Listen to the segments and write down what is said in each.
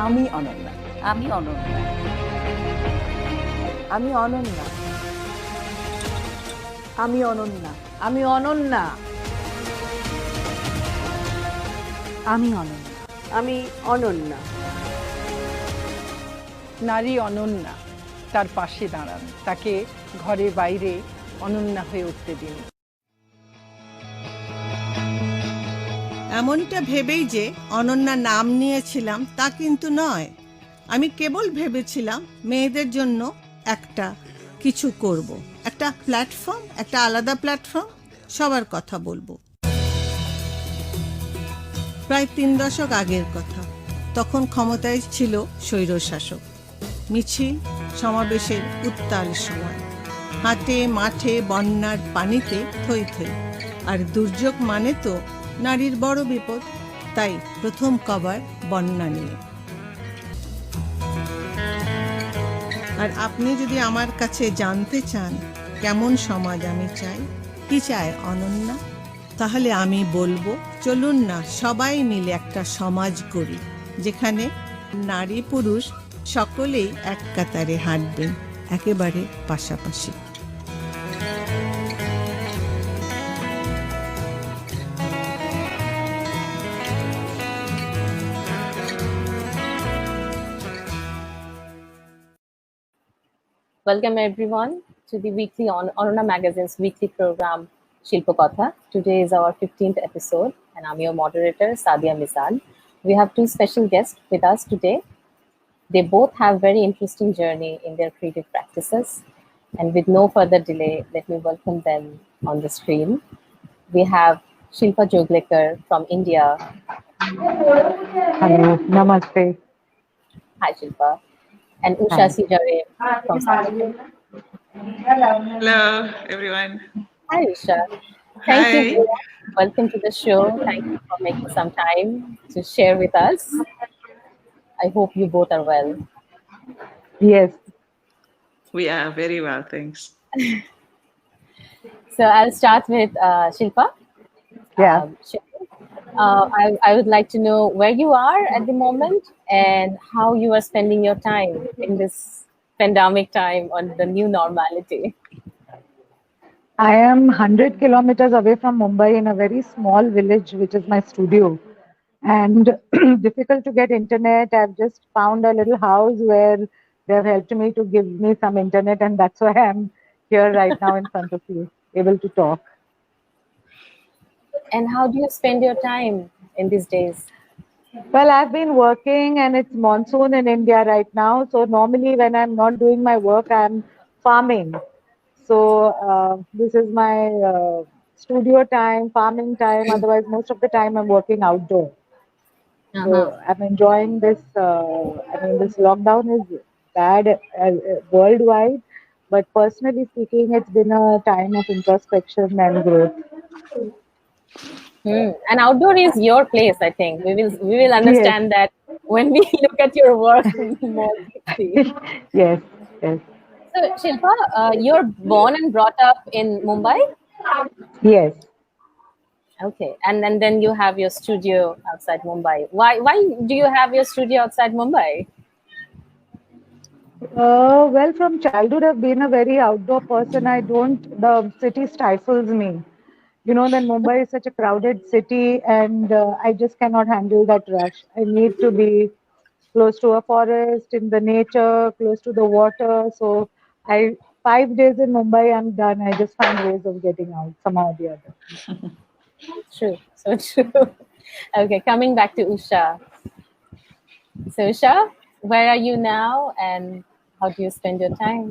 আমি অনন্যা। আমি অনন্যা। আমি অনন্যা। আমি অনন্যা। আমি অনন্যা। আমি অনন্যা। আমি অনন্যা। নারী অনন্যা, তার পাশে দাঁড়ান, তাকে ঘরে বাইরে অনন্যা হয়ে উঠতে দিন। এমনটা ভেবেই যে অনন্যা নাম নিয়েছিলাম তা কিন্তু নয়। আমি কেবল ভেবেছিলাম মেয়েদের জন্য একটা কিছু করব, একটা প্ল্যাটফর্ম, একটা আলাদা প্ল্যাটফর্ম, সবার কথা বলবো। প্রায় 3 দশক আগের কথা। তখন ক্ষমতায় ছিল স্বৈরশাসক। মিছিল সমাবেশের উত্তাল সময়, হাটে মাঠে বন্যার পানিতে থই থই। আর দুর্যোগ মানে তো নারীর বড় বিপদ। তাই প্রথম কভার বন্যা নিয়ে। আর আপনি যদি আমার কাছে জানতে চান কেমন সমাজ আমি চাই, কি চায় অনন্যা, তাহলে আমি বলবো, চলুন না সবাই মিলে একটা সমাজ গড়ি, যেখানে নারী পুরুষ সকলেই এক কাতারে হাঁটবেন, একেবারে পাশাপাশি। Welcome everyone to the weekly Anannya Magazine's weekly program Shilpokotha. Today is our 15th episode and I'm your moderator Sadya Mizan. We have two special guests with us today. They both have very interesting journey in their creative practices, and with no further delay, let me welcome them on the screen. We have Shilpa Joglekar from India. Hello, namaste. Hi Shilpa. And Usha Seejarim from Sadya Mizan. Hello, everyone. Hi, Usha. Thank you. Welcome to the show. Thank you for making some time to share with us. I hope you both are well. Yes. We are very well, thanks. So I'll start with Shilpa. Yeah. I would like to know where you are at the moment and how you are spending your time in this pandemic time on the new normality. I am 100 kilometers away from Mumbai in a very small village, which is my studio. And difficult to get internet. I've just found a little house where they've helped me to give me some internet, and that's why I'm here right now in front of you, able to talk. And how do you spend your time in these days? Well, I've been working, and it's monsoon in India right now. So normally when I'm not doing my work, I'm farming. So this is my studio time, farming time. Otherwise, most of the time I'm working outdoor. So I'm enjoying this. I mean, this lockdown is bad worldwide, but personally speaking, it's been a time of introspection and growth. And outdoor is your place, I think. We will understand that when we look at your work more deeply. Yes, yes. So Shilpa, you're born and brought up in Mumbai? Yes. Okay, and then you have your studio outside Mumbai. Why do you have your studio outside Mumbai? Well, from childhood, I've been a very outdoor person. The city stifles me. You know that Mumbai is such a crowded city, and I just cannot handle that rush. I need to be close to a forest, in the nature, close to the water. So 5 days in Mumbai, I'm done. I just find ways of getting out somehow or the other. True, so true. Okay, coming back to Usha. So Usha, where are you now and how do you spend your time?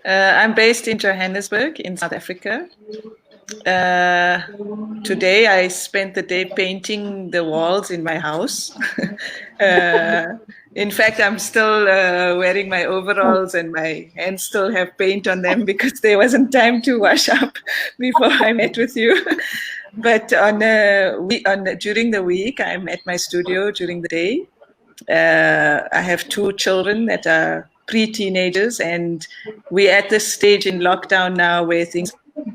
I'm based in Johannesburg in South Africa. Today I spent the day painting the walls in my house. In fact, I'm still wearing my overalls and my hands still have paint on them because there wasn't time to wash up before I met with you. But during the week, I'm at my studio during the day. I have 2 children that are pre-teenagers, and we're at this stage in lockdown now where things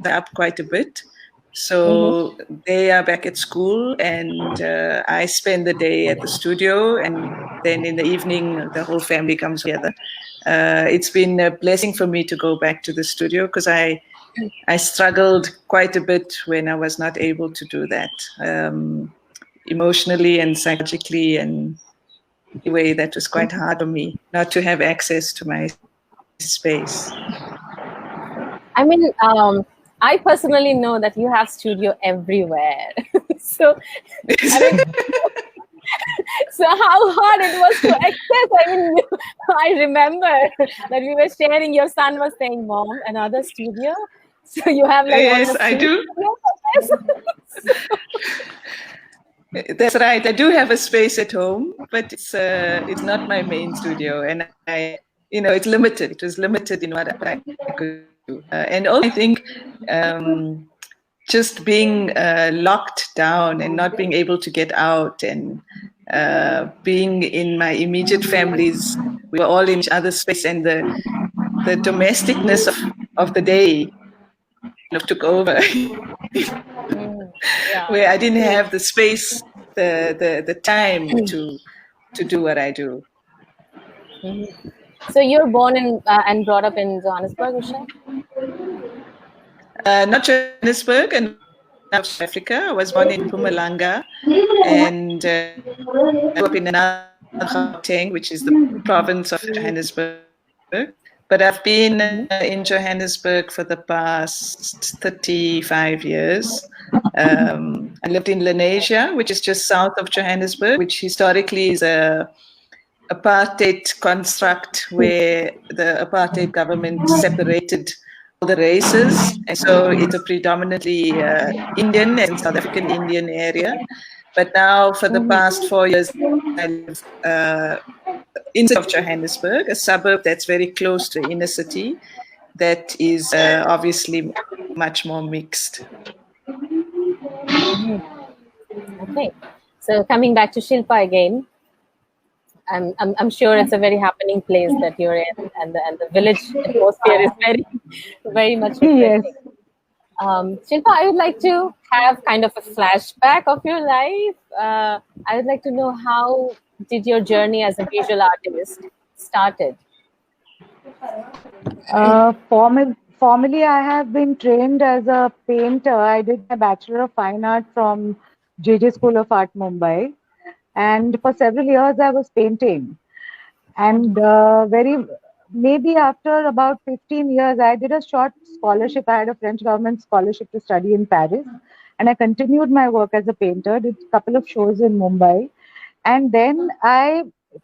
are up quite a bit. So they are back at school, and I spend the day at the studio, and then in the evening, the whole family comes together. It's been a blessing for me to go back to the studio because I struggled quite a bit when I was not able to do that, emotionally and psychologically, and in a way that was quite hard for me not to have access to my space. I mean, I personally know that you have studio everywhere. So, I mean, so how hard it was to access? I mean, I remember that we were sharing. Your son was saying, "Mom, another studio." So you have like Yes, I do. That's right. I do have a space at home, but it's not my main studio, and it's limited. It was limited in what I could do, and also I think just being locked down and not being able to get out, and being in my immediate families, we were all in each other's space, and the domesticness of the day took over. Where I didn't have the space, the time to do what I do. So you're born and brought up in Johannesburg, Usha? Not Johannesburg, and South Africa. I was born in Mpumalanga, and grew up in another Gauteng, which is the province of Johannesburg. But I've been in Johannesburg for the past 35 years. I lived in Lenasia, which is just south of Johannesburg, which historically is a apartheid construct where the apartheid government separated all the races. And so it's a predominantly Indian and South African Indian area. But now for the past 4 years, I live inside of Johannesburg, a suburb that's very close to the inner city, that is obviously much more mixed. Okay, so coming back to Shilpa again, I'm sure it's a very happening place that you're in, and the village atmosphere is very much refreshing. Yes. Shilpa, I would like to have kind of a flashback of your life. I would like to know, how did your journey as a visual artist started? Formally, I have been trained as a painter. I did my Bachelor of Fine Art from JJ School of Art, Mumbai. And for several years, I was painting. And maybe after about 15 years, I did a short scholarship. I had a French government scholarship to study in Paris. And I continued my work as a painter, did a couple of shows in Mumbai. And then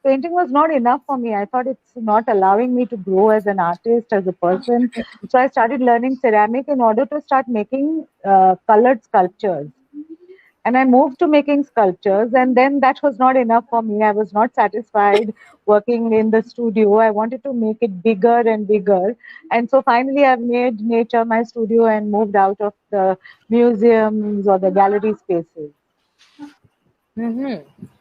painting was not enough for me. I thought it's not allowing me to grow as an artist, as a person. So I started learning ceramic in order to start making colored sculptures. And I moved to making sculptures, and then that was not enough for me. I was not satisfied working in the studio. I wanted to make it bigger and bigger. And so finally I've made nature my studio and moved out of the museums or the gallery spaces.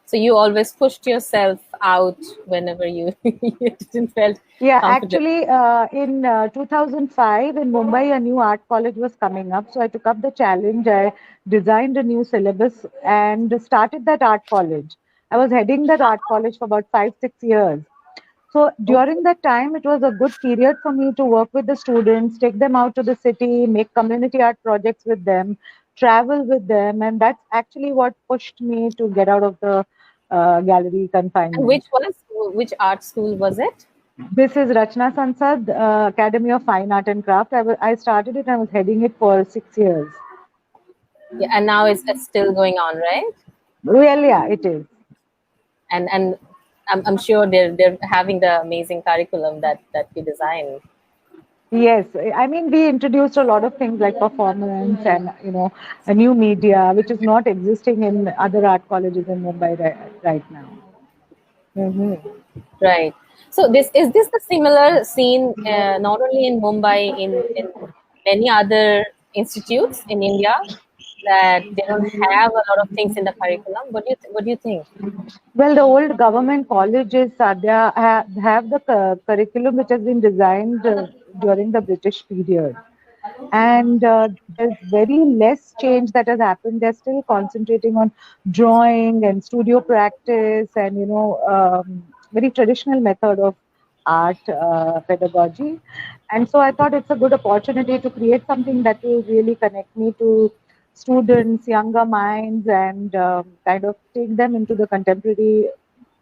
So you always pushed yourself out whenever you didn't felt actually in 2005 in Mumbai, a new art college was coming up. So I took up the challenge. I designed a new syllabus and started that art college. I was heading that art college for about 5-6 years. So during that time, it was a good period for me to work with the students, take them out to the city, make community art projects with them, travel with them. And that's actually what pushed me to get out of the gallery confinement. And which art school was it? This is Rachna Sansad Academy of Fine Art and Craft. I started it and I was heading it for 6 years. Yeah, and now it's still going on, right? Well, yeah, it is. And I'm sure they're having the amazing curriculum that you designed. Yes, I mean, we introduced a lot of things like performance and a new media, which is not existing in other art colleges in Mumbai right now. Right. So is this the similar scene not only in Mumbai, in many other institutes in India, that they don't have a lot of things in the curriculum? What do you think? Well, the old government colleges, Sadya, have the curriculum which has been designed during the British period. and there's very less change that has happened. They're still concentrating on drawing and studio practice and very traditional method of art pedagogy. And so I thought it's a good opportunity to create something that will really connect me to students, younger minds, and kind of take them into the contemporary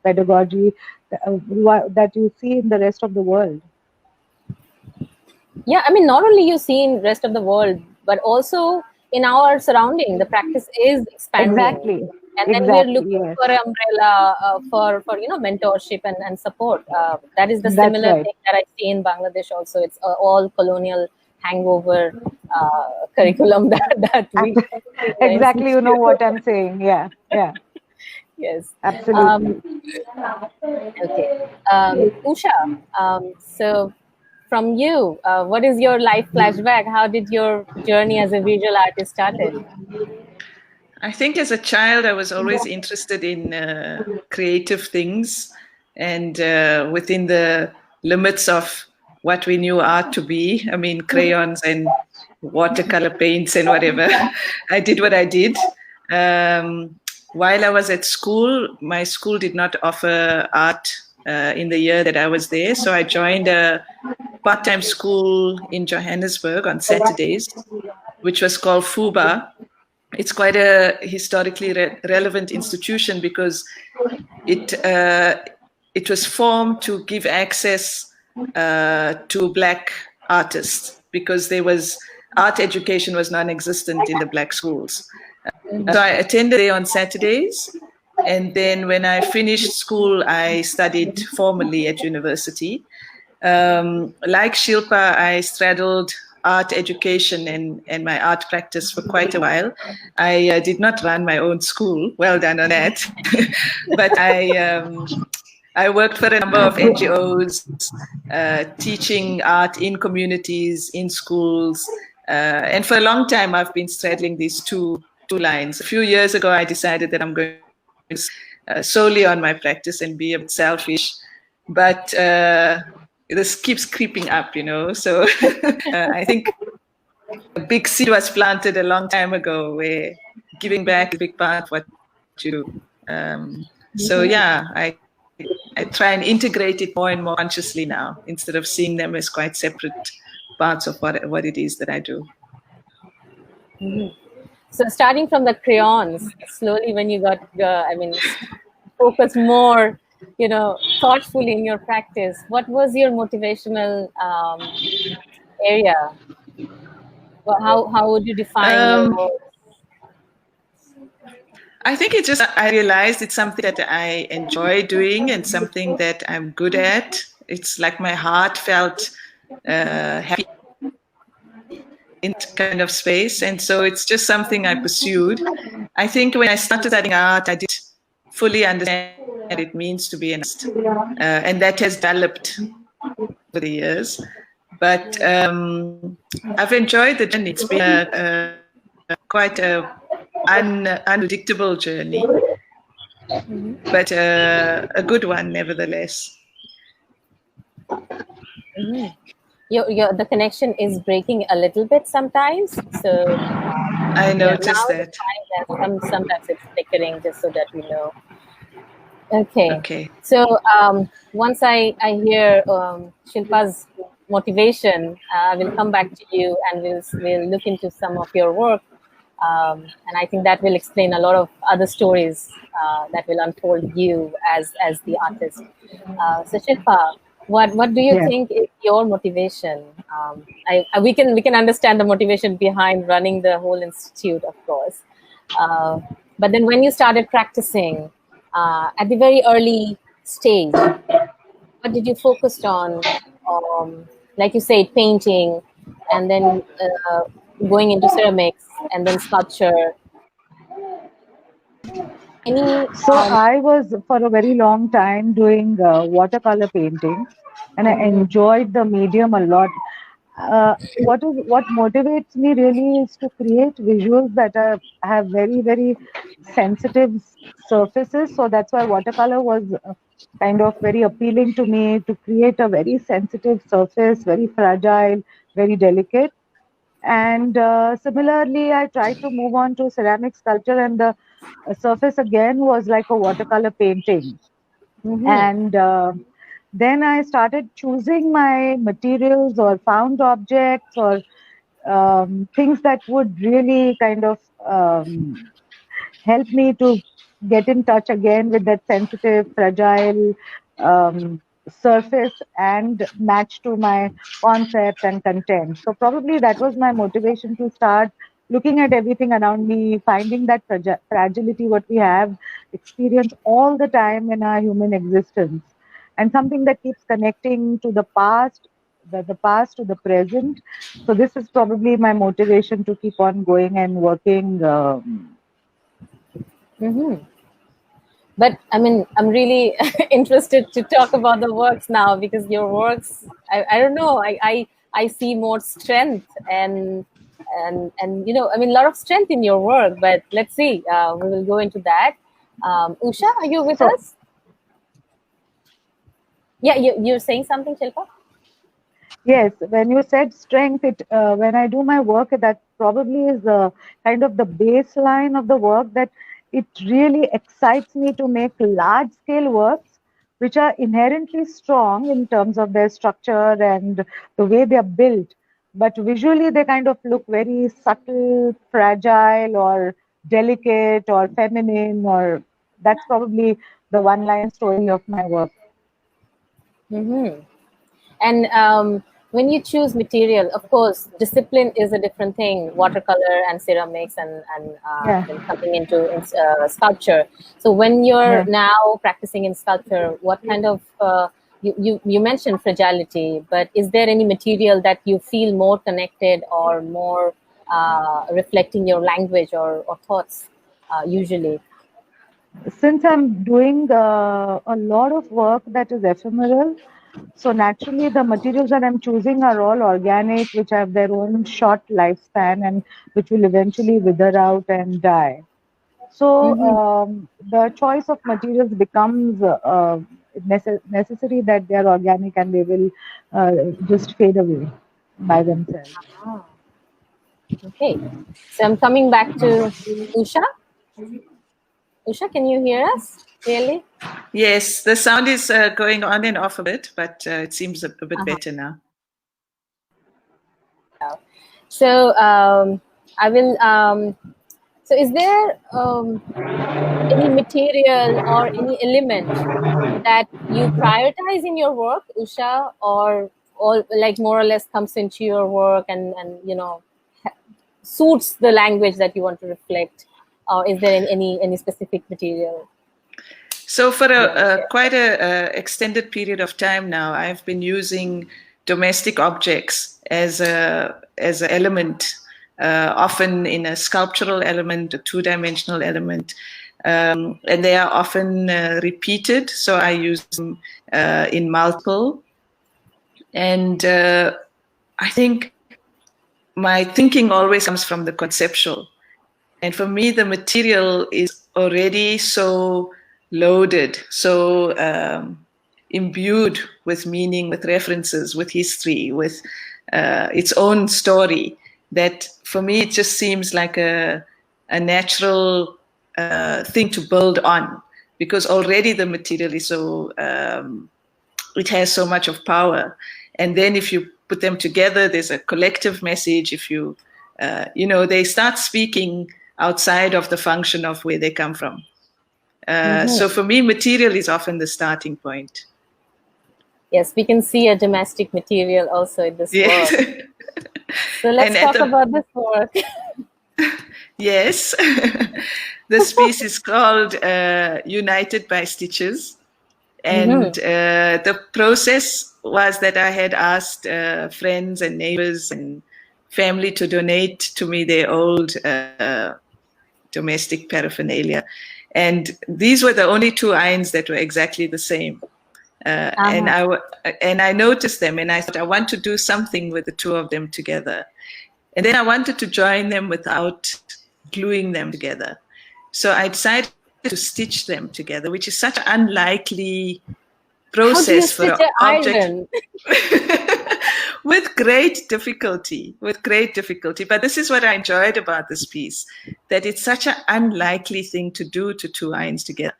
pedagogy that you see in the rest of the world. Yeah, I mean, not only you see in rest of the world, but also in our surrounding, the practice is expanding. Exactly. And then we're looking for an umbrella for mentorship and support. That is the similar thing that I see in Bangladesh also. It's all colonial hangover curriculum that we exactly, you know what I'm saying. Yeah. Yes, absolutely. Okay, Usha, so from you, what is your life flashback? How did your journey as a visual artist started? I think as a child, I was always interested in creative things, and within the limits of what we knew art to be. I mean, crayons and watercolor paints and whatever. I did what I did. While I was at school, my school did not offer art in the year that I was there, so I joined a part-time school in Johannesburg on Saturdays, which was called FUBA. It's quite a historically relevant institution because it was formed to give access to Black artists, because art education was non-existent in the Black schools. So I attended there on Saturdays, and then when I finished school, I studied formally at university. Like Shilpa, I straddled art education and my art practice for quite a while. I did not run my own school. Well done on that. But I worked for a number of NGOs, teaching art in communities, in schools. And for a long time, I've been straddling these two lines. A few years ago, I decided that I'm going to solely on my practice and be a bit selfish. But this keeps creeping up, so I think a big seed was planted a long time ago where giving back is a big part of what you do. So yeah, I try and integrate it more and more consciously now, instead of seeing them as quite separate parts of what it is that I do. Mm-hmm. So starting from the crayons, slowly when you got, focus more, thoughtfully in your practice, what was your motivational area? Well, how would you define your? I think I realized it's something that I enjoy doing and something that I'm good at. It's like my heart felt happy in that kind of space. And so it's just something I pursued. I think when I started studying art, I didn't fully understand what it means to be an artist. And that has developed over the years. But I've enjoyed the journey. It's been quite a unpredictable journey, but a good one nevertheless. Mm-hmm. The connection is breaking a little bit sometimes, so I noticed that. Sometimes it's flickering, just so that we know. Okay. So once I hear Shilpa's motivation, I will come back to you and we'll look into some of your work. And I think that will explain a lot of other stories that will unfold you as the artist. So Shilpa, what do you think is your motivation? We can understand the motivation behind running the whole institute, of course. But then when you started practicing at the very early stage, what did you focus on? Like you said, painting, and then going into ceramics, and then sculpture. So I was for a very long time doing watercolor painting, and I enjoyed the medium a lot. What motivates me really is to create visuals that have very, very sensitive surfaces. So that's why watercolor was kind of very appealing to me, to create a very sensitive surface, very fragile, very delicate. And similarly, I tried to move on to ceramic sculpture, and the surface again was like a watercolor painting. And then I started choosing my materials or found objects or things that would really kind of help me to get in touch again with that sensitive, fragile surface and match to my concept and content. So probably that was my motivation to start looking at everything around me, finding that fragility what we have experience all the time in our human existence, and something that keeps connecting to the past, the past to the present. So this is probably my motivation to keep on going and working. But I mean, I'm really interested to talk about the works now, because your works, I don't know, I see more strength and you know, I mean, a lot of strength in your work. But let's see, we will go into that. Usha, are you with us? Yeah, you're saying something, Shilpa? Yes, when you said strength, when I do my work, that probably is kind of the baseline of the work, that it really excites me to make large scale works which are inherently strong in terms of their structure and the way they are built. But visually, they kind of look very subtle, fragile, or delicate, or feminine, or that's probably the one line story of my work. And when you choose material, of course, discipline is a different thing, watercolor and ceramics, and then coming into sculpture. So when you're now practicing in sculpture, what kind of, you mentioned fragility, but is there any material that you feel more connected or more reflecting your language or thoughts usually? Since I'm doing a lot of work that is ephemeral, so naturally the materials that I'm choosing are all organic, which have their own short lifespan and which will eventually wither out and die. So the choice of materials becomes necessary, that they are organic and they will just fade away by themselves. Okay, so I'm coming back to Usha. Usha, can you hear us clearly? Yes, the sound is going on and off a bit, but it seems a bit better now. So I will. So is there any material or any element that you prioritize in your work, Usha, or like more or less comes into your work and you know, suits the language that you want to reflect? Or is there any specific material? So for quite a extended period of time now, I've been using domestic objects as an element, often in a sculptural element, a two-dimensional element, and they are often repeated. So I use them in multiple, and I think my thinking always comes from the conceptual, and for me, the material is already so loaded, so imbued with meaning, with references, with history, with its own story, that for me it just seems like a natural thing to build on, because already the material is so, it has so much of power. And then if you put them together, there's a collective message. If you, they start speaking outside of the function of where they come from. So for me, material is often the starting point. Yes, we can see a domestic material also in this work. So let's talk about this work. Yes. This piece is called United by Stitches. And the process was that I had asked friends and neighbors and family to donate to me their old domestic paraphernalia. And these were the only two irons that were exactly the same. And I noticed them, and I thought, I want to do something with the two of them together. And then I wanted to join them without gluing them together. So I decided to stitch them together, which is such an unlikely process for an object. with great difficulty, But this is what I enjoyed about this piece, that it's such an unlikely thing to do, to two irons together.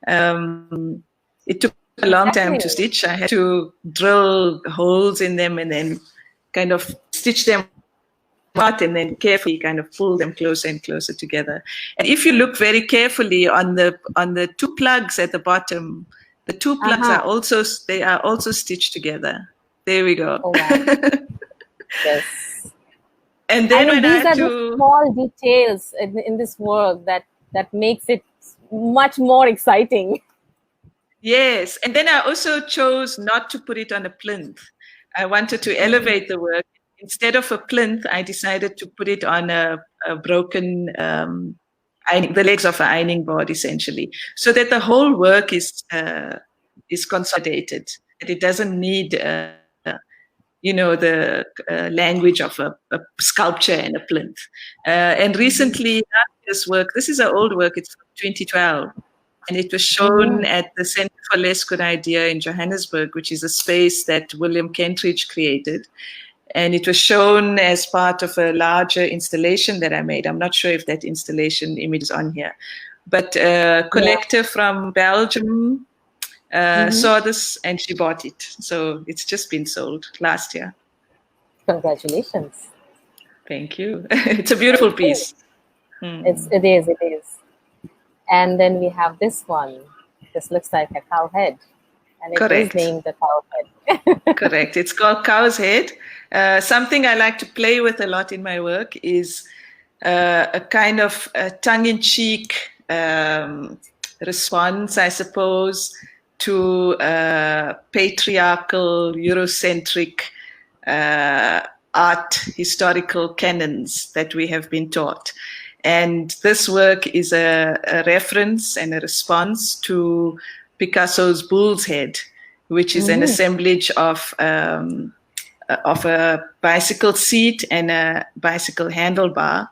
It took a long time to stitch. I had to drill holes in them and then kind of stitch them out and then carefully kind of pull them closer and closer together. And if you look very carefully on the two plugs at the bottom, the two plugs are also stitched together. There we go. Oh, wow. Yes. And then when these I are the small details in this work that makes it much more exciting. Yes, and then I also chose not to put it on a plinth. I wanted to elevate the work. Instead of a plinth, I decided to put it on a broken the legs of an ironing board, essentially, so that the whole work is consolidated. That it doesn't need, the language of a sculpture and a plinth. And recently, this work, this is an old work. It's from 2012. And it was shown at the Center for Less Good Idea in Johannesburg, which is a space that William Kentridge created. And it was shown as part of a larger installation that I made. I'm not sure if that installation image is on here. But a collector from Belgium saw this and she bought it. So it's just been sold last year. Congratulations. Thank you. It's a beautiful piece. It is. And then we have this one. This looks like a cow head. And it is named the cow head. Correct. It's called Cow's Head. Something I like to play with a lot in my work is a kind of tongue-in-cheek response, I suppose, to patriarchal, Eurocentric art historical canons that we have been taught. And this work is a reference and a response to Picasso's Bull's Head, which is an assemblage of a bicycle seat and a bicycle handlebar.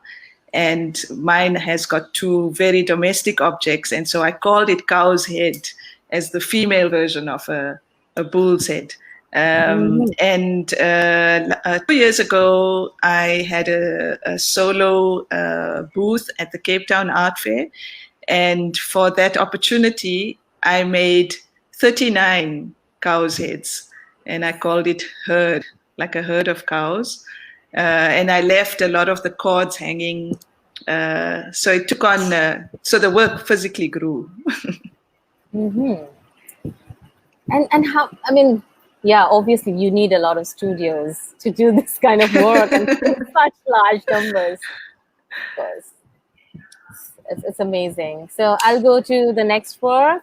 And mine has got two very domestic objects. And so I called it Cow's Head as the female version of a bull's head. And 2 years ago, I had a solo booth at the Cape Town Art Fair. And for that opportunity, I made 39 cow's heads. And I called it herd, like a herd of cows. And I left a lot of the cords hanging. So it took on, so the work physically grew. And how, I mean, yeah, obviously you need a lot of studios to do this kind of work and such large numbers. It's amazing. So I'll go to the next work,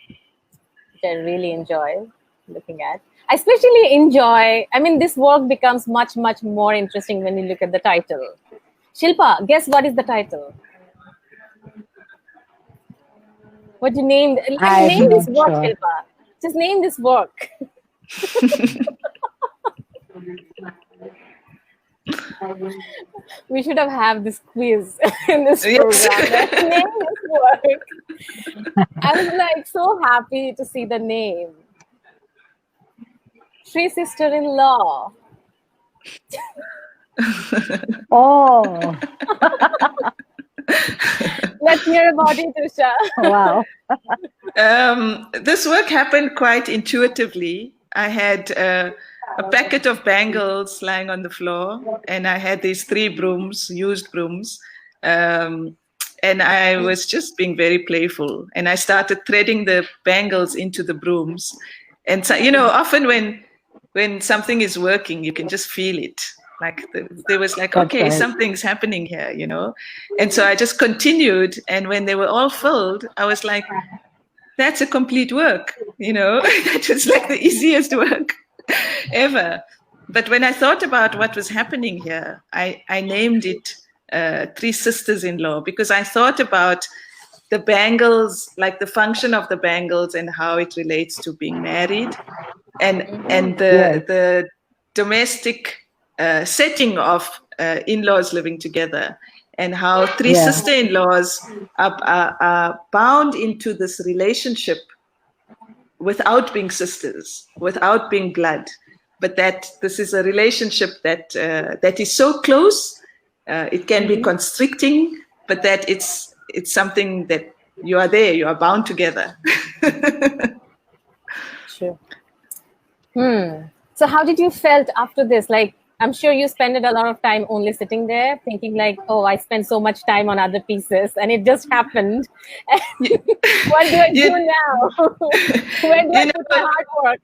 which I really enjoy looking at. I especially enjoy, I mean, this work becomes much, much more interesting when you look at the title. Shilpa, guess what is the title? What you named? Name this work, sure. Shilpa. Just name this work. We should have this quiz in this program. Name this work. I was like so happy to see the name. Three Sister-in-Law. Oh. Let's hear about it, Usha. Wow. This work happened quite intuitively. I had a packet of bangles lying on the floor, and I had these 3 brooms, used brooms, and I was just being very playful. And I started threading the bangles into the brooms. And so, you know, often when something is working, you can just feel it. Like there was like, okay, something's happening here, you know. And so I just continued. And when they were all filled, I was like, that's a complete work, you know. That was like the easiest work ever. But when I thought about what was happening here, I named it 3 Sisters-in-Law, because I thought about the bangles, like the function of the bangles and how it relates to being married, and the domestic setting of in-laws living together, and how 3 sister-in-laws are bound into this relationship without being sisters, without being blood, but that this is a relationship that that is so close. It can be constricting, but that it's something that you are there, you are bound together. Sure. So how did you felt after this? Like, I'm sure you spent a lot of time only sitting there thinking like, oh, I spent so much time on other pieces and it just happened. What do I do now? Where do I put my hard work?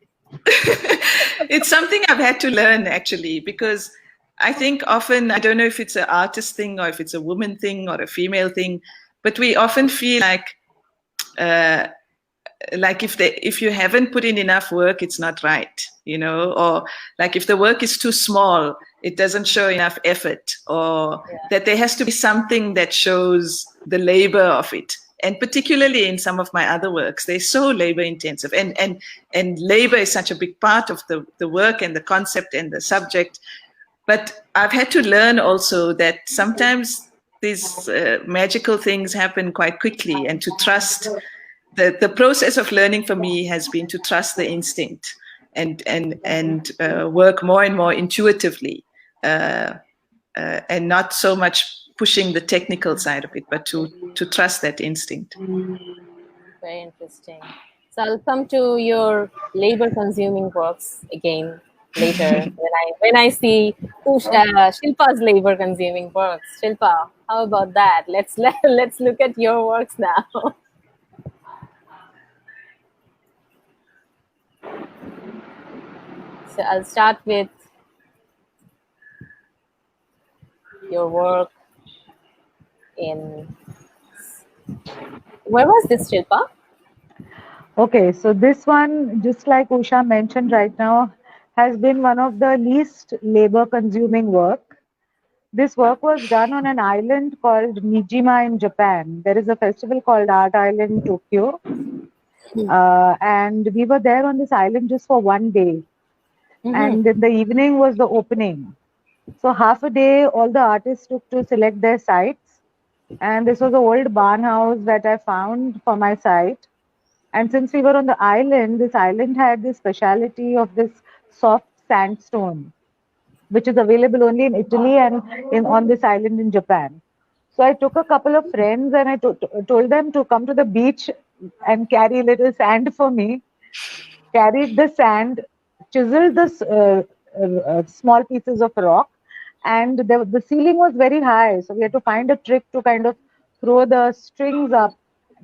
It's something I've had to learn, actually, because I think often, I don't know if it's an artist thing or if it's a woman thing or a female thing, but we often feel like if you haven't put in enough work, it's not right, you know, or like if the work is too small, it doesn't show enough effort, or that there has to be something that shows the labor of it. And particularly in some of my other works, they're so labor intensive, and labor is such a big part of the work and the concept and the subject. But I've had to learn also that sometimes these magical things happen quite quickly, and to trust. The process of learning for me has been to trust the instinct and work more and more intuitively, and not so much pushing the technical side of it, but to trust that instinct. Very interesting. So I'll come to your labor-consuming works again later when I see Shilpa's labor-consuming works. Shilpa, how about that? Let's look at your works now. So I'll start with your work in. Where was this, Shilpa? Okay, so this one, just like Usha mentioned right now, has been one of the least labor-consuming work. This work was done on an island called Nijima in Japan. There is a festival called Art Island Tokyo. And we were there on this island just for one day. And in the evening was the opening. So half a day, all the artists took to select their sites. And this was an old barn house that I found for my site. And since we were on the island, this island had this speciality of this soft sandstone, which is available only in Italy and on this island in Japan. So I took a couple of friends and I told them to come to the beach and carry a little sand for me. Carried the sand, chiseled the small pieces of rock, and the ceiling was very high. So we had to find a trick to kind of throw the strings up,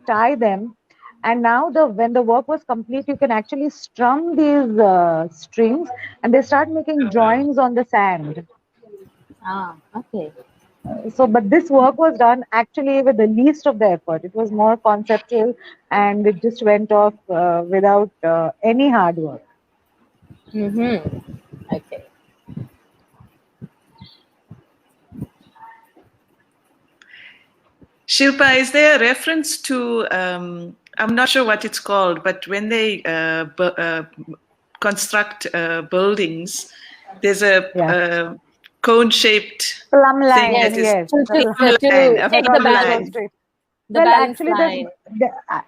tie them. And now when the work was complete, you can actually strum these strings and they start making drawings on the sand. Ah, okay. So, but this work was done actually with the least of the effort. It was more conceptual and it just went off without any hard work. Okay. Shilpa, is there a reference to, I'm not sure what it's called, but when they construct buildings, there's a cone-shaped plumb line, thing. yes. The balance line.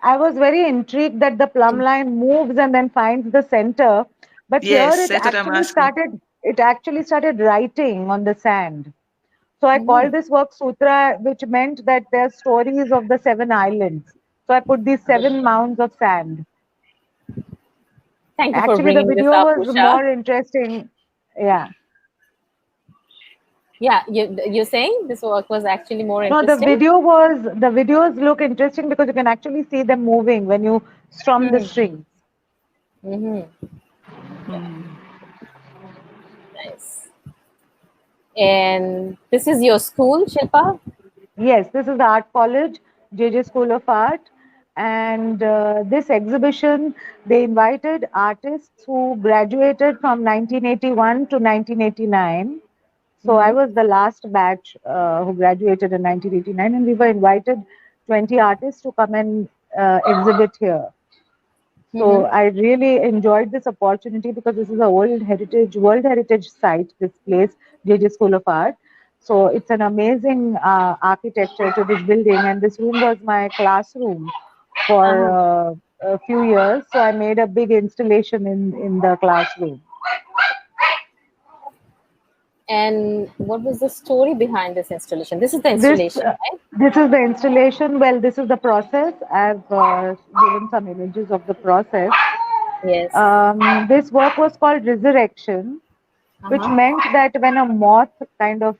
I was very intrigued that the plumb line moves and then finds the center. But yes, here it actually started writing on the sand. So I called this work Sutra, which meant that there are stories of the 7 islands. So I put these 7 mounds of sand. Thank you actually, for bringing the video this up, was Usha. more interesting. Yeah. Yeah, you're saying this work was actually more interesting? No, the videos look interesting because you can actually see them moving when you strum the strings. Nice. And this is your school, Shilpa? Yes, this is the Art College, JJ School of Art. And this exhibition, they invited artists who graduated from 1981 to 1989. So I was the last batch who graduated in 1989, and we were invited 20 artists to come and exhibit here. So I really enjoyed this opportunity because this is a World Heritage site, this place, JJ School of Art. So it's an amazing architecture to this building, and this room was my classroom for a few years. So I made a big installation in the classroom. And what was the story behind this installation? This is the This installation, right? this is the installation. Well, this is the process. I've given some images of the process. Yes. This work was called Resurrection, which Uh-huh. meant that when a moth kind of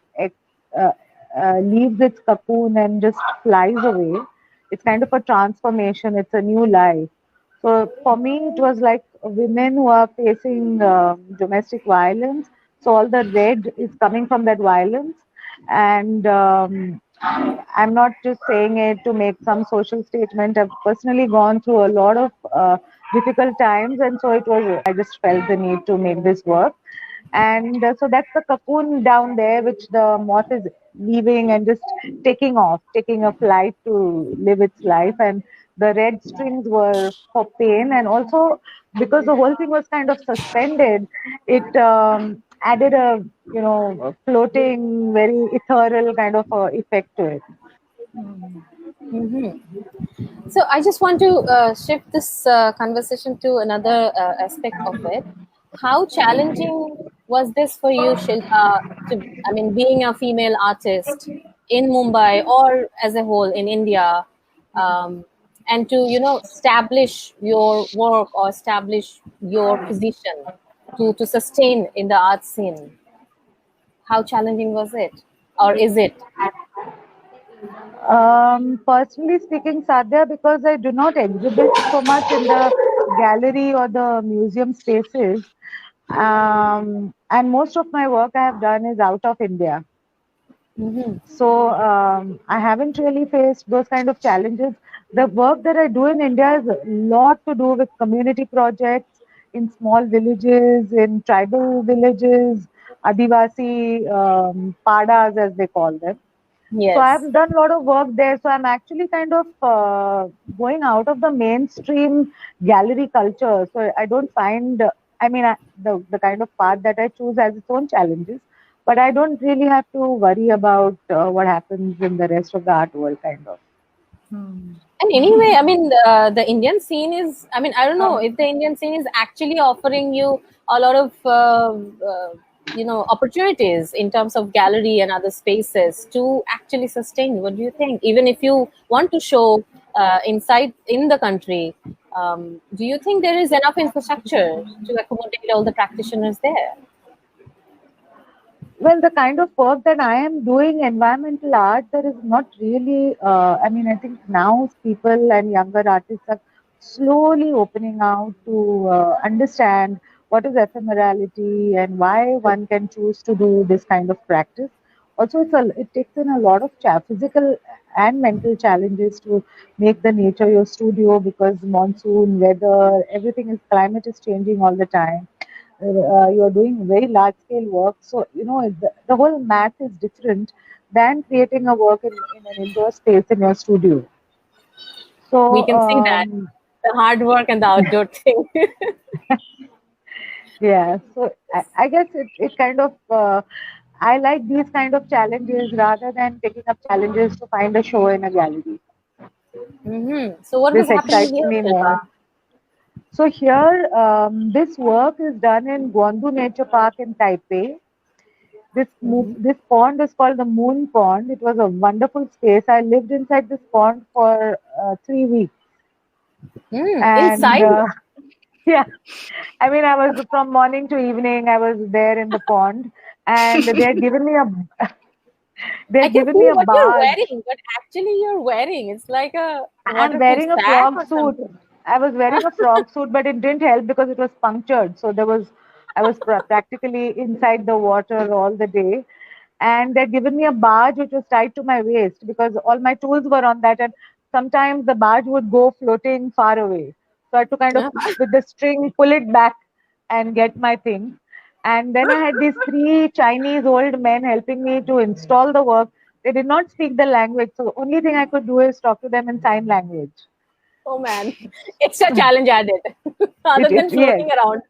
leaves its cocoon and just flies away, it's kind of a transformation, it's a new life. So for me, it was like women who are facing domestic violence. So all the red is coming from that violence. And I'm not just saying it to make some social statement. I've personally gone through a lot of difficult times, and so I just felt the need to make this work. And so that's the cocoon down there, which the moth is leaving and just taking off, taking a flight to live its life. And the red strings were for pain, and also because the whole thing was kind of suspended, it added a a floating, very ethereal kind of effect to it. Mm-hmm. So I just want to shift this conversation to another aspect of it. How challenging was this for you, Shilpa? Being a female artist in Mumbai or as a whole in India, and to establish your work or establish your position to sustain in the art scene. How challenging was it, or is it? Personally speaking, Sadhya, because I do not exhibit so much in the gallery or the museum spaces, and most of my work I have done is out of India. Mm-hmm. So I haven't really faced those kind of challenges. The work that I do in India is a lot to do with community projects in small villages, in tribal villages, Adivasi padas as they call them. So Yes. I've done a lot of work there. So I'm actually kind of going out of the mainstream gallery culture. So I don't find, the kind of path that I choose has its own challenges, but I don't really have to worry about what happens in the rest of the art world, kind of. And anyway, the Indian scene is, I don't know if the Indian scene is actually offering you a lot of, opportunities in terms of gallery and other spaces to actually sustain. What do you think? Even if you want to show inside in the country, do you think there is enough infrastructure to accommodate all the practitioners there? Well, the kind of work that I am doing, environmental art, there is not really. I think now people and younger artists are slowly opening out to understand what is ephemerality and why one can choose to do this kind of practice. Also, it takes in a lot of physical and mental challenges to make the nature your studio, because monsoon, weather, everything is climate is changing all the time. You're doing very large scale work. So, the whole math is different than creating a work in an indoor space in your studio. We So, can see that the hard work and the outdoor thing. yeah, so I guess it kind of, I like these kind of challenges rather than taking up challenges to find a show in a gallery. Mm-hmm. So what was This happening excites here, me Shilpa? more. So here, this work is done in Gwandu Nature Park in Taipei. This pond is called the Moon Pond. It was a wonderful space. I lived inside this pond for 3 weeks, and Inside? yeah, I was from morning to evening. I was there in the pond, and they had given me a they I had can given see me a what you're barge. wearing, but actually you're wearing. It's like a I'm waterproof wearing a sack frog or suit. something. I was wearing a frog suit, but it didn't help because it was punctured. So I was practically inside the water all the day. And they'd given me a barge which was tied to my waist because all my tools were on that. And sometimes the barge would go floating far away. So I had to kind of, with the string, pull it back and get my things. And then I had these three Chinese old men helping me to install the work. They did not speak the language, so the only thing I could do is talk to them in sign language. Oh man, extra challenge added, other than Yes, floating around.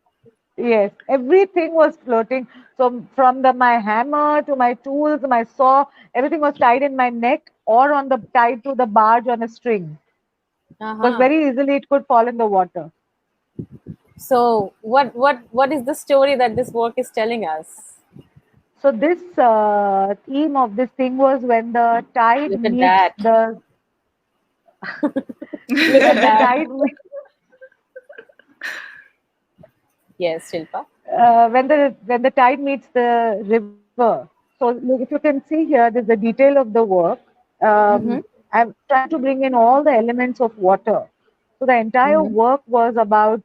yes, everything was floating. So from my hammer to my tools, my saw, everything was tied in my neck or on the tied to the barge on a string. Because Uh-huh. very easily it could fall in the water. So what is the story that this work is telling us? So this theme of this thing was when the tide Look at meets that. the Look at the that. tide Yes, Shilpa. when the tide meets the river. So look, if you can see here, there's a detail of the work. I'm trying to bring in all the elements of water. So the entire work was about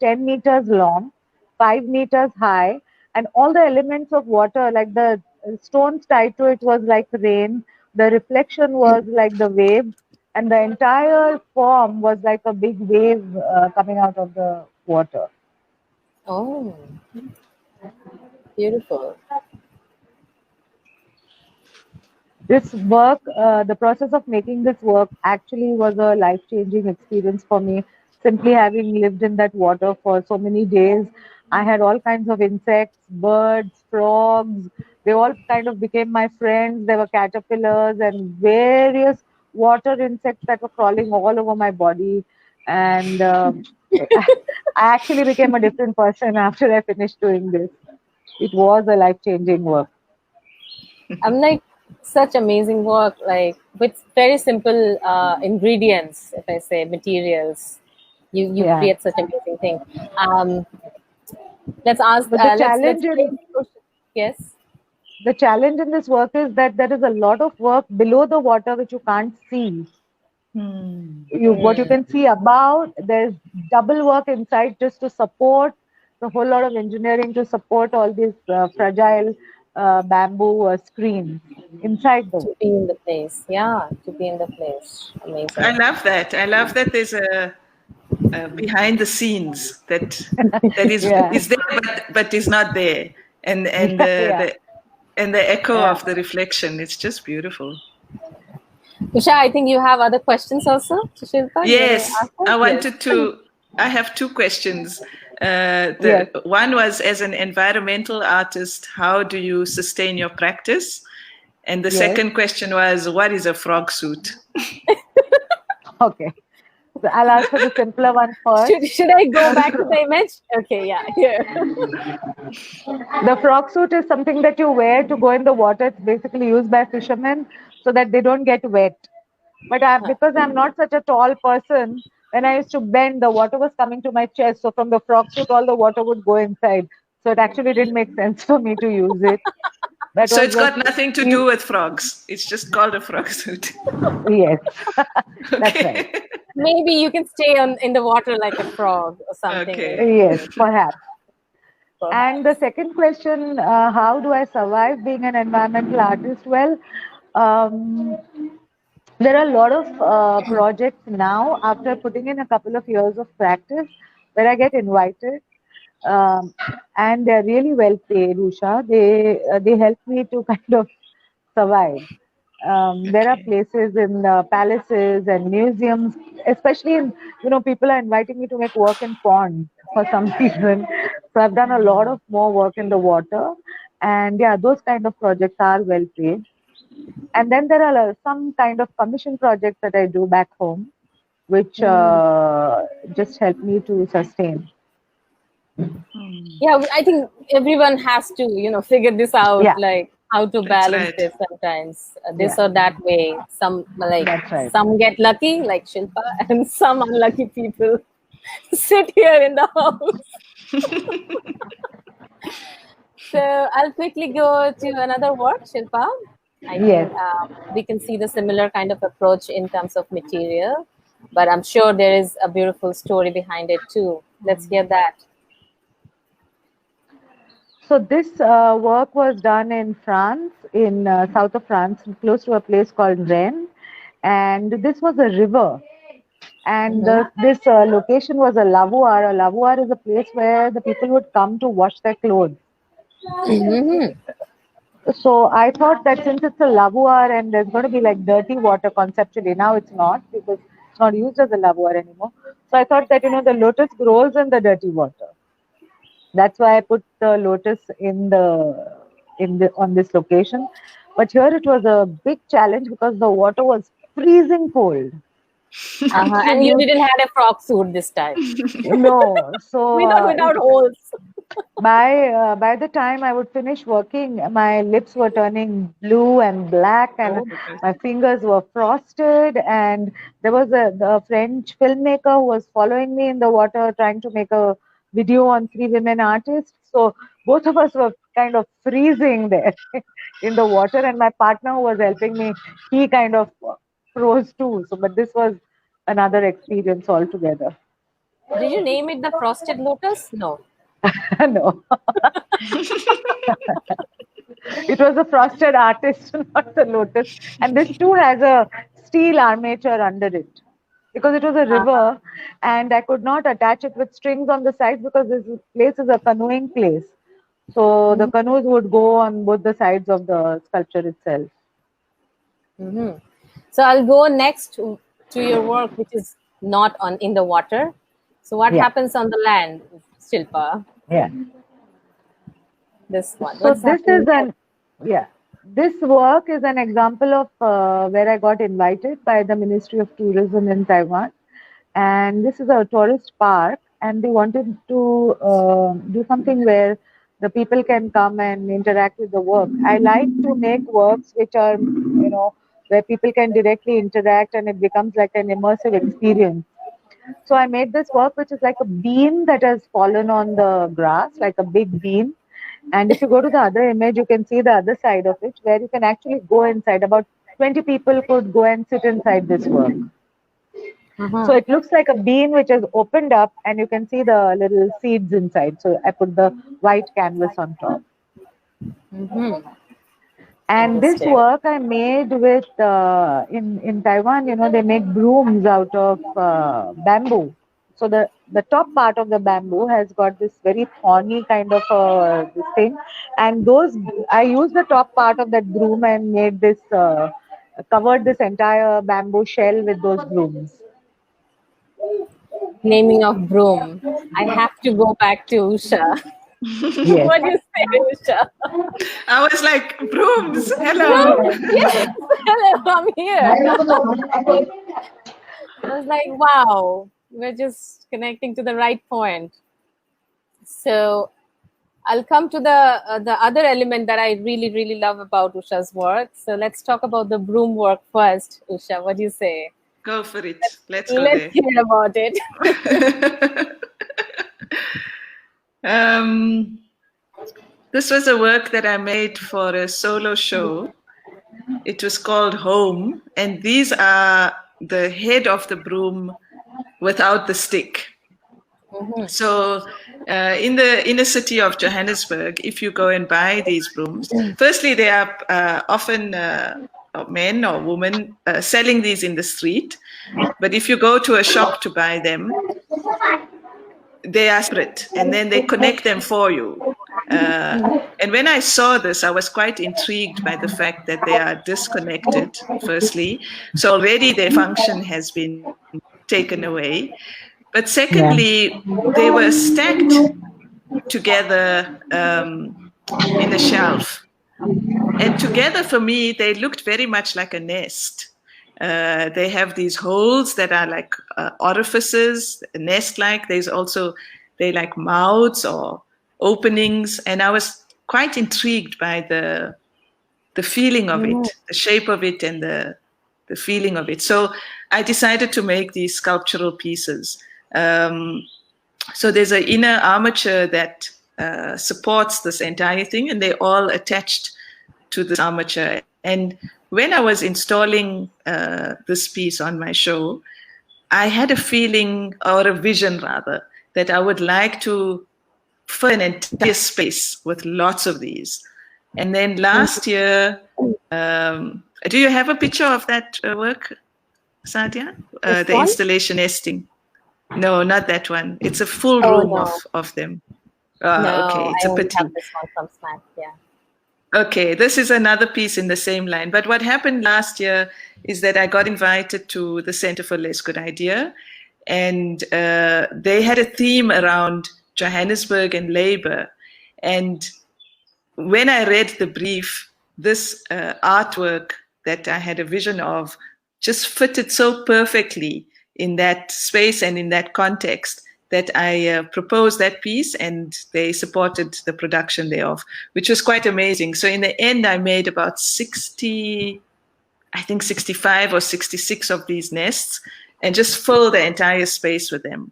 10 meters long, 5 meters high, and all the elements of water, like the stones tied to it, was like rain. The reflection was like the wave, and the entire form was like a big wave coming out of the water. Oh, beautiful. This work, the process of making this work actually was a life-changing experience for me. Simply having lived in that water for so many days, I had all kinds of insects, birds, frogs. They all kind of became my friends. There were caterpillars and various water insects that were crawling all over my body. And I actually became a different person after I finished doing this. It was a life-changing work. I'm like such amazing work, like with very simple ingredients. If I say materials, you Yeah. create such amazing thing. Let's ask. But the Let's challenge in yes. the challenge in this work is that there is a lot of work below the water which you can't see. What you can see above, there's double work inside just to support the whole lot of engineering to support all these fragile bamboo screens inside the To be in the place, yeah, to be in the place. Amazing. I love that. I love that there's a behind the scenes that is Yeah. is there but is not there, and the echo of the reflection. It's just beautiful. Usha, I think you have other questions also to Shilpa? Yes, I Yes. wanted to. I have two questions. The one was, as an environmental artist, how do you sustain your practice? And the second question was, what is a frog suit? Okay. So I'll answer the simpler one first. Should I go back to the image? Okay, yeah, here. The frog suit is something that you wear to go in the water. It's basically used by fishermen so that they don't get wet. But because I'm not such a tall person, when I used to bend, the water was coming to my chest. So from the frog suit, all the water would go inside. So it actually didn't make sense for me to use it. So it's got nothing to do with frogs. It's just called a frog suit. Yes, that's right. Maybe you can stay in the water like a frog or something. Okay. Yes, perhaps. And the second question, how do I survive being an environmental artist? Well, there are a lot of projects now after putting in a couple of years of practice where I get invited, and they're really well paid, Usha. They help me to kind of survive. There are places in palaces and museums, especially in, people are inviting me to make work in ponds for some reason. So I've done a lot of more work in the water, and yeah, those kind of projects are well paid. And then there are some kind of commission projects that I do back home, which just help me to sustain. Yeah, I think everyone has to, figure this out, like how to balance this sometimes, this or that way. Some some get lucky, like Shilpa, and some unlucky people sit here in the house. So I'll quickly go to another work, Shilpa. I think we can see the similar kind of approach in terms of material, but I'm sure there is a beautiful story behind it too. Let's hear that. So this work was done in France, in south of France, close to a place called Rennes, and this was a river. And this location was a lavoir. A lavoir is a place where the people would come to wash their clothes. So I thought that since it's a lavoir and there's going to be like dirty water conceptually, now it's not because it's not used as a lavoir anymore. So I thought that, the lotus grows in the dirty water. That's why I put the lotus on this location. But here it was a big challenge because the water was freezing cold. And you didn't have a frock suit this time. No, so Without holes. by the time I would finish working, my lips were turning blue and black, and Oh my gosh. my fingers were frosted. And there was the French filmmaker who was following me in the water, trying to make a video on 3 women artists. So both of us were kind of freezing there in the water, and my partner who was helping me, he kind of froze too. So, but this was another experience altogether. Did you name it the Frosted Lotus? No. No. It was a frosted artist, not the lotus. And this too has a steel armature under it. Because it was a river and I could not attach it with strings on the sides because this place is a canoeing place. So the canoes would go on both the sides of the sculpture itself. Mm-hmm. So I'll go next to your work, which is not in the water. So what happens on the land, Shilpa? Yeah. This one. So this work is an example of where I got invited by the Ministry of Tourism in Taiwan, and this is a tourist park, and they wanted to do something where the people can come and interact with the work. I like to make works which are, where people can directly interact and it becomes like an immersive experience. So I made this work which is like a bean that has fallen on the grass, like a big bean. And if you go to the other image, you can see the other side of it, where you can actually go inside. About 20 people could go and sit inside this work. So it looks like a bean which has opened up, and you can see the little seeds inside. So I put the white canvas on top. And this work I made with, in Taiwan, they make brooms out of bamboo. So the top part of the bamboo has got this very thorny kind of this thing. And I used the top part of that broom and made this, covered this entire bamboo shell with those brooms. Naming of broom. I have to go back to Usha. Yes. What do you say, Usha? I was like, brooms, hello. Yes, hello, I'm here. I was like, wow, we're just connecting to the right point. So I'll come to the other element that I really, really love about Usha's work. So let's talk about the broom work first. Usha, what do you say? Go for it. Let's go Let's there. hear about it. This was a work that I made for a solo show. It was called Home, and these are the head of the broom without the stick. So in the inner city of Johannesburg, if you go and buy these brooms, firstly, they are often men or women selling these in the street. But if you go to a shop to buy them, they are separate, and then they connect them for you. And when I saw this, I was quite intrigued by the fact that they are disconnected, firstly. So already their function has been taken away. But secondly, they were stacked together in a shelf. And together, for me, they looked very much like a nest. They have these holes that are like orifices, nest-like. There's also, they like mouths or openings. And I was quite intrigued by the feeling of it, the shape of it, and the feeling of it. So I decided to make these sculptural pieces. So there's an inner armature that supports this entire thing, and they're all attached to this armature. And when I was installing this piece on my show, I had a feeling, or a vision rather, that I would like to fill an entire space with lots of these. And then last year, do you have a picture of that work, Sadya? The installation nesting. No, not that one. It's a full room of them. No, okay, it's I a only pity. have this one from Snap, yeah. Okay, this is another piece in the same line. But what happened last year is that I got invited to the Center for Less Good Idea, and they had a theme around Johannesburg and labor. And when I read the brief, this artwork that I had a vision of just fitted so perfectly in that space and in that context that I proposed that piece, and they supported the production thereof, which was quite amazing. So in the end, I made about 65 or 66 of these nests, and just filled the entire space with them,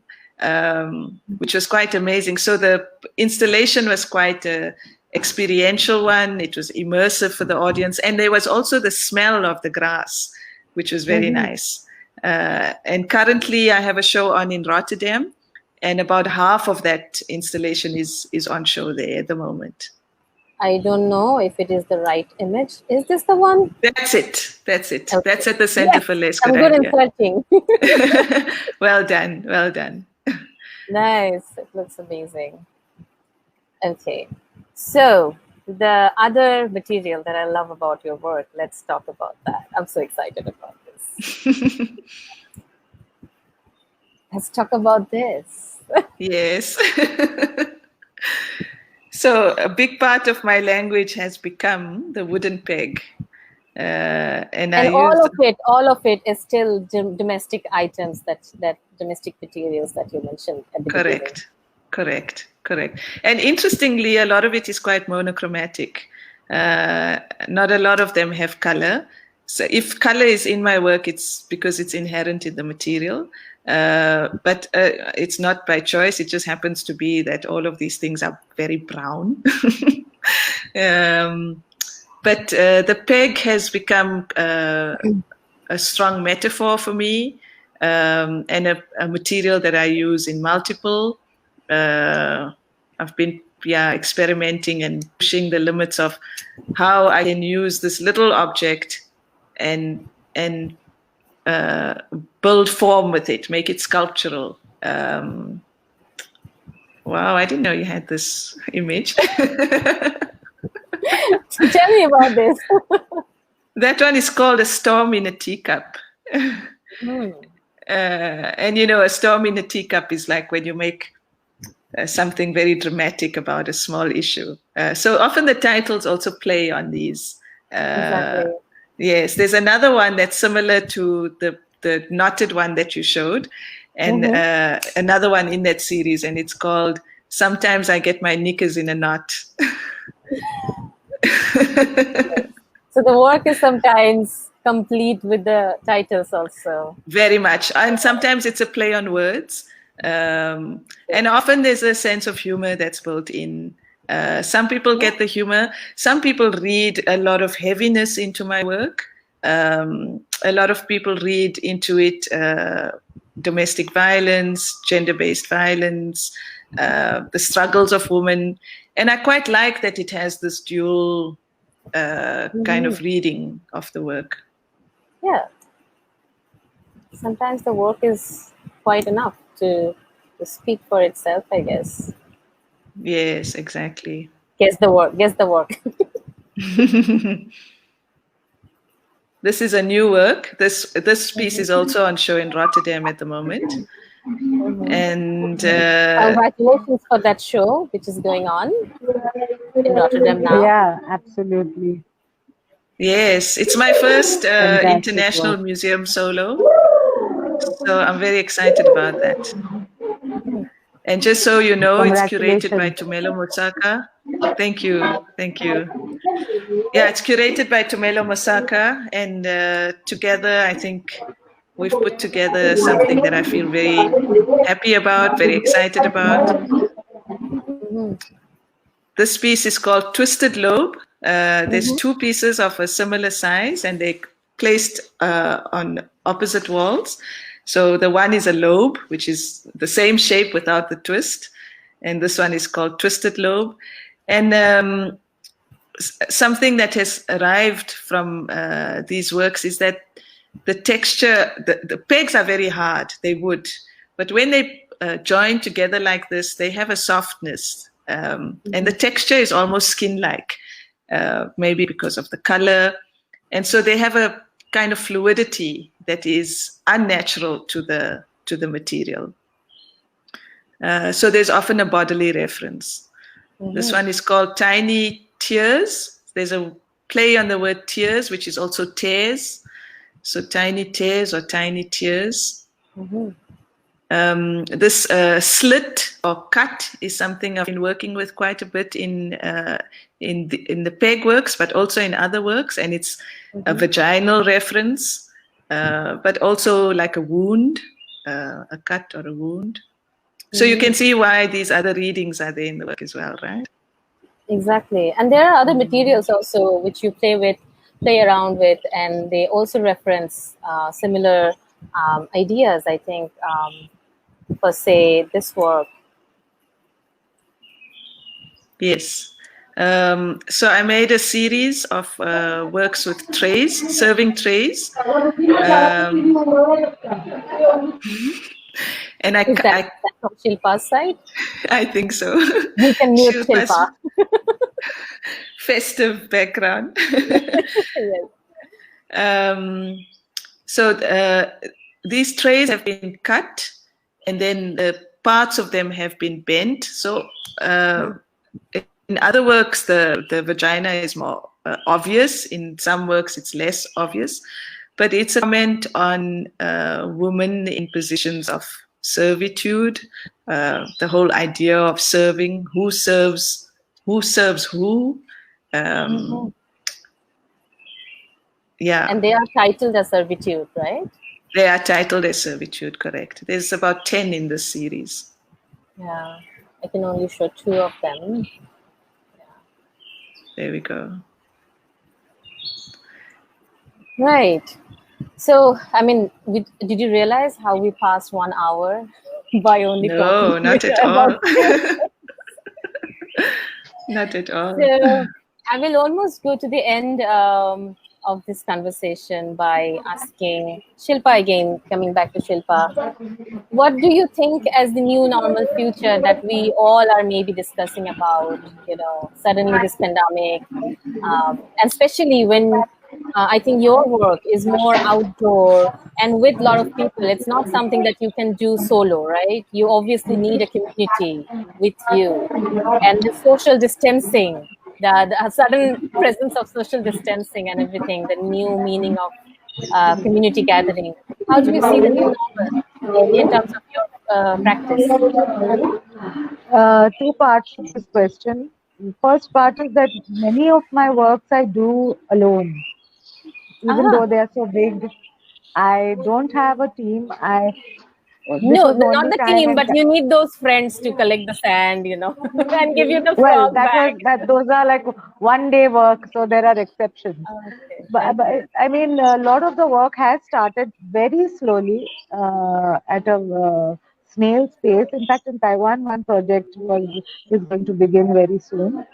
which was quite amazing. So the installation was quite a experiential one. It was immersive for the audience, and there was also the smell of the grass, which was very nice. And currently, I have a show on in Rotterdam, and about half of that installation is on show there at the moment. I don't know if it is the right image. Is this the one? That's it. Okay. That's at the Center for Less I'm Good good Idea. in searching. Well done. Nice. It looks amazing. Okay. So the other material that I love about your work, let's talk about that. I'm so excited about this. Let's talk about this. Yes. So a big part of my language has become the wooden peg. And all of it is still domestic items, that domestic materials that you mentioned at the beginning. Correct. And interestingly, a lot of it is quite monochromatic. Not a lot of them have color. So if color is in my work, it's because it's inherent in the material. But it's not by choice. It just happens to be that all of these things are very brown. But the peg has become a strong metaphor for me, and a material that I use in multiple. I've been experimenting and pushing the limits of how I can use this little object and build form with it, make it sculptural. Wow, I didn't know you had this image. Tell me about this. That one is called A Storm in a Teacup. And a storm in a teacup is like when you make something very dramatic about a small issue. So often the titles also play on these. Exactly. Yes, there's another one that's similar to the knotted one that you showed, and another one in that series, and it's called Sometimes I Get My Knickers in a Knot. So the work is sometimes complete with the titles also. Very much. And sometimes it's a play on words. And often there's a sense of humor that's built in. Some people get the humor. Some people read a lot of heaviness into my work. A lot of people read into it domestic violence, gender-based violence, the struggles of women. And I quite like that it has this dual kind of reading of the work. Yeah. Sometimes the work is quite enough to speak for itself, I guess. Yes, exactly. Guess the work. This is a new work. This piece is also on show in Rotterdam at the moment. And congratulations for that show, which is going on in Rotterdam now. Yeah, absolutely. Yes, it's my first Fantastic international work. museum solo. So I'm very excited about that. And just so you know, it's curated by Tumelo Mosaka. Thank you. Yeah, it's curated by Tumelo Mosaka, and together, I think we've put together something that I feel very happy about, very excited about. This piece is called Twisted Lobe. There's two pieces of a similar size, and they're placed on opposite walls. So the one is a lobe, which is the same shape without the twist. And this one is called Twisted Lobe. And something that has arrived from these works is that the texture, the pegs are very hard, they would. But when they join together like this, they have a softness. And the texture is almost skin-like, maybe because of the color. And so they have a kind of fluidity that is unnatural to the material. So there's often a bodily reference. This one is called Tiny Tears. There's a play on the word tears, which is also tears. so tiny tears or tiny tears. Mm-hmm. This slit or cut is something I've been working with quite a bit in the peg works, but also in other works, and it's a vaginal reference, but also like a wound, a cut or a wound. So you can see why these other readings are there in the work as well, right? Exactly. And there are other materials also which you play around with, and they also reference similar ideas, I think, for, say, this work. Yes. So I made a series of works with trays, serving trays. And Is that from Shilpa's side? I think so. We can mute Shilpa. Festive background. Yes. So these trays have been cut, and then the parts of them have been bent. So in other works, the vagina is more obvious. In some works, it's less obvious. But it's a comment on women in positions of servitude, the whole idea of serving, who serves who. Yeah. And they are titled as servitude, right? They are titled as servitude, correct. There's about 10 in this series. Yeah, I can only show 2 of them. Yeah. There we go. Right. So, I mean, did you realize how we passed 1 hour by only No, not at all. Not at all. So, I will almost go to the end of this conversation by asking Shilpa again, coming back to Shilpa, what do you think as the new normal future that we all are maybe discussing about, suddenly this pandemic, and especially when I think your work is more outdoor and with a lot of people. It's not something that you can do solo, right? You obviously need a community with you. And the social distancing, the sudden presence of social distancing and everything, the new meaning of community gathering. How do you see the new normal in terms of your practice? 2 parts to this question. First part is that many of my works I do alone. Even though they are so big, I don't have a team. No, not the team, but you need those friends to collect the sand, and give you the well, frog bag. those are like 1-day work, so there are exceptions. Okay. But I mean, a lot of the work has started very slowly at a snail's pace. In fact, in Taiwan, one project is going to begin very soon.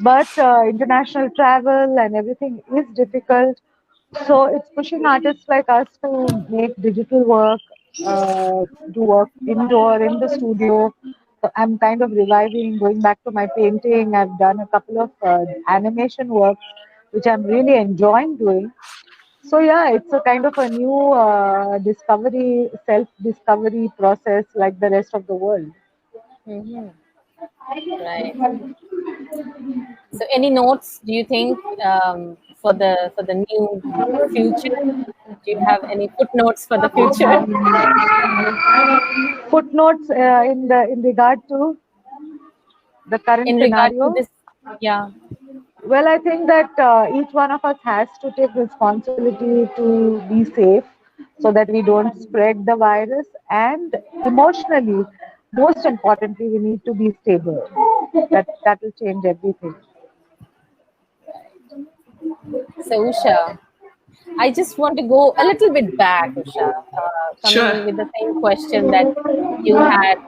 But international travel and everything is difficult. So it's pushing artists like us to make digital work, do work indoor in the studio. So I'm kind of reviving, going back to my painting. I've done a couple of animation works, which I'm really enjoying doing. So yeah, it's a kind of a new self-discovery process like the rest of the world. Mm-hmm. Right. So, any notes? Do you think for the new future? Do you have any footnotes for the future? Footnotes in regard to the current in scenario? regard to this, yeah. Well, I think that each one of us has to take responsibility to be safe so that we don't spread the virus, and emotionally, most importantly, we need to be stable. That will change everything. So, Usha, I just want to go a little bit back, Usha, coming with the same question that you had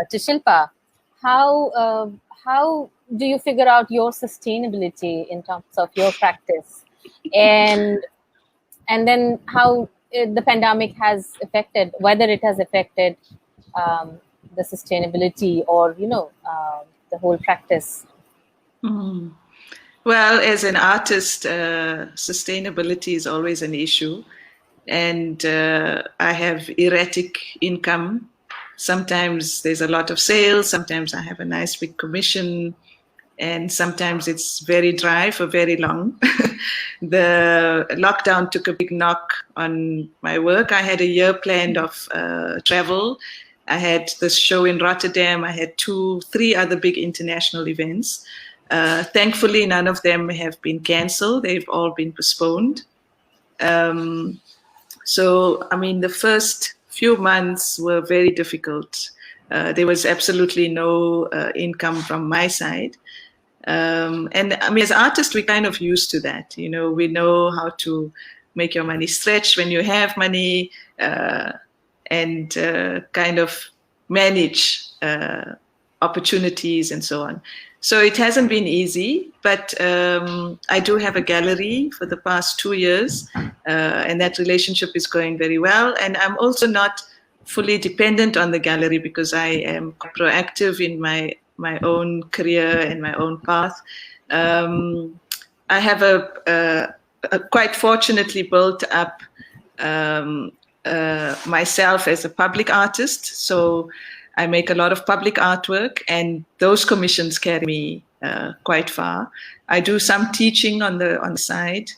to Shilpa. How do you figure out your sustainability in terms of your practice, and then how the pandemic has affected, whether it has affected the sustainability or the whole practice? Mm. Well, as an artist, sustainability is always an issue, and I have erratic income. Sometimes there's a lot of sales, sometimes I have a nice big commission, and sometimes it's very dry for very long. The lockdown took a big knock on my work. I had a year planned of travel. I had this show in Rotterdam. I had 3 other big international events. Thankfully, none of them have been canceled. They've all been postponed. So, I mean, the first few months were very difficult. There was absolutely no income from my side. And I mean, as artists, we're kind of used to that. You know, we know how to make your money stretch when you have money, and kind of manage opportunities and so on. So it hasn't been easy, but I do have a gallery for the past 2 years, and that relationship is going very well. And I'm also not fully dependent on the gallery because I am proactive in my own career and my own path. I have a quite fortunately built up myself as a public artist. So I make a lot of public artwork, and those commissions carry me quite far. I do some teaching on the side.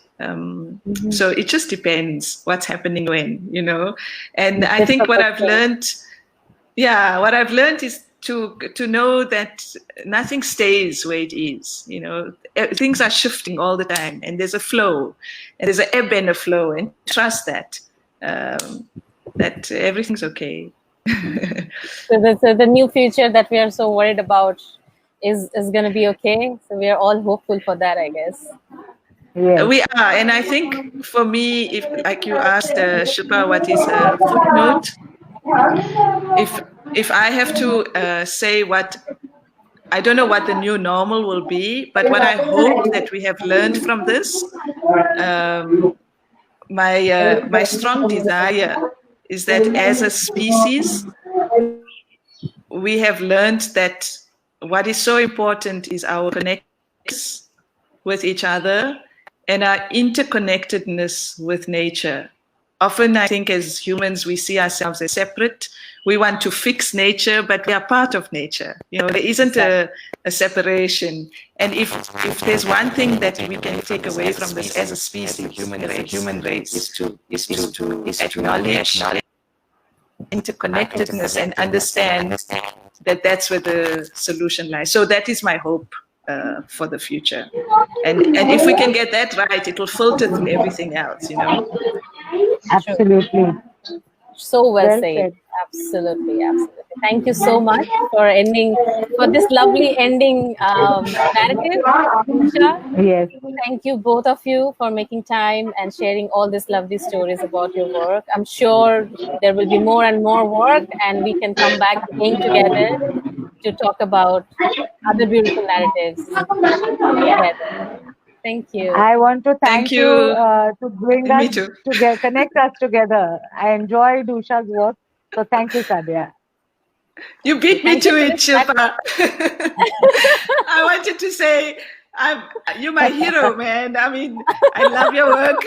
So it just depends what's happening when, you know. And I think what I've learned is to know that nothing stays where it is. You know, things are shifting all the time, and there's a flow, and there's an ebb and a flow, and trust that everything's okay. So the new future that we are so worried about is going to be okay. So we are all hopeful for that, I guess. Yes. We are, and I think for me, if like you asked Shilpa, what is a footnote? If I have to say what, I don't know what the new normal will be, but what I hope that we have learned from this, my strong desire is that as a species, we have learned that what is so important is our connectedness with each other and our interconnectedness with nature. Often, I think as humans, we see ourselves as separate. We want to fix nature, but we are part of nature. You know, there isn't a separation. And if there's one thing that we can take away from this as a species, human race, is to acknowledge interconnectedness and understand that that's where the solution lies. So that is my hope for the future. And if we can get that right, it will filter through everything else, you know. Absolutely. So well said. Absolutely. Thank you so much for this lovely ending narrative, Usha. Yes. Thank you, both of you, for making time and sharing all these lovely stories about your work. I'm sure there will be more and more work, and we can come back again together to talk about other beautiful narratives together. Thank you. I want to thank you to bring Me us too. together, connect us together. I enjoyed Usha's work. So thank you, Sadya. You beat me to it, Shilpa. I wanted to say, you're my hero, man. I mean, I love your work.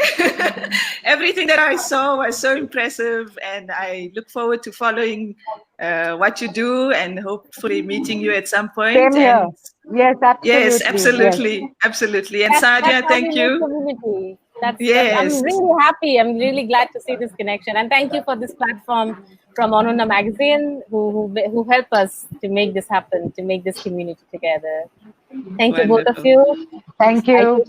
Everything that I saw was so impressive, and I look forward to following what you do and hopefully meeting you at some point. Same here. Yes, absolutely. Yes, absolutely. Yes. Absolutely. And Sadya, thank you. Community. Yes. I'm really happy. I'm really glad to see this connection. And thank you for this platform from Anannya Magazine, who help us to make this happen, to make this community together. Thank you, both of you. Thank you.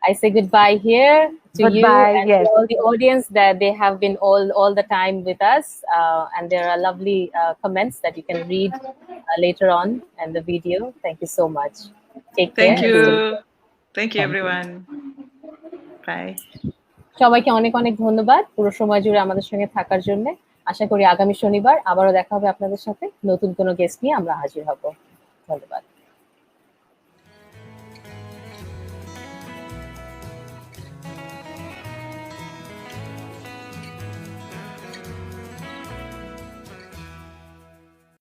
I say goodbye here to you and yes. to all the audience that they have been all the time with us. And there are lovely comments that you can read later on in the video. Thank you so much. Take care. Thank you. Thank you, everyone. Bye. সবাইকে অনেক অনেক ধন্যবাদ পুরো সময় জুড়ে আমাদের সঙ্গে থাকার জন্য। আশা করি আগামী শনিবার আবারও দেখা হবে আপনাদের সাথে, নতুন কোনো গেস্ট নিয়ে আমরা হাজির হব। ধন্যবাদ।